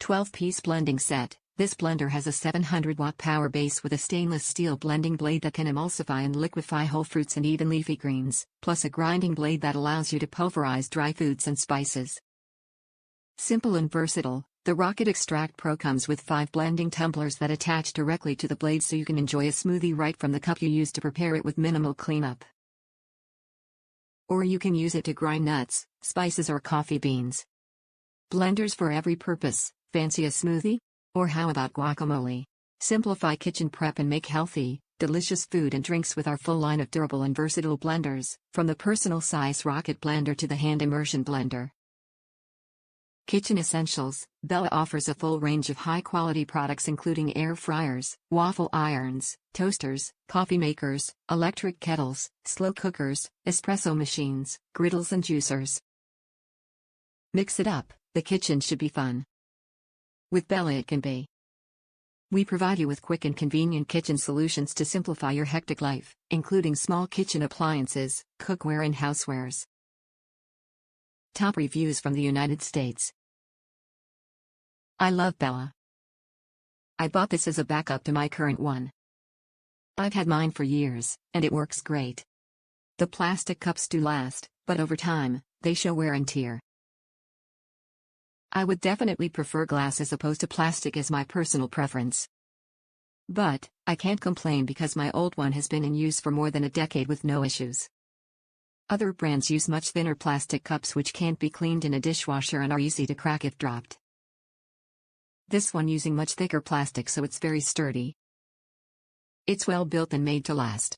12-piece blending set. This blender has a 700-watt power base with a stainless steel blending blade that can emulsify and liquefy whole fruits and even leafy greens, plus a grinding blade that allows you to pulverize dry foods and spices. Simple and versatile, the Rocket Extract Pro comes with 5 blending tumblers that attach directly to the blade so you can enjoy a smoothie right from the cup you use to prepare it with minimal cleanup. Or you can use it to grind nuts, spices or coffee beans. Blenders for every purpose. Fancy a smoothie? Or how about guacamole? Simplify kitchen prep and make healthy, delicious food and drinks with our full line of durable and versatile blenders, from the personal size Rocket Blender to the Hand Immersion Blender. Kitchen Essentials. Bella offers a full range of high-quality products including air fryers, waffle irons, toasters, coffee makers, electric kettles, slow cookers, espresso machines, griddles and juicers. Mix it up, the kitchen should be fun. With Bella it can be. We provide you with quick and convenient kitchen solutions to simplify your hectic life, including small kitchen appliances, cookware and housewares. Top reviews from the United States. I love Bella. I bought this as a backup to my current one. I've had mine for years, and it works great. The plastic cups do last, but over time, they show wear and tear. I would definitely prefer glass as opposed to plastic as my personal preference. But, I can't complain because my old one has been in use for more than a decade with no issues. Other brands use much thinner plastic cups which can't be cleaned in a dishwasher and are easy to crack if dropped. This one using much thicker plastic so it's very sturdy. It's well built and made to last.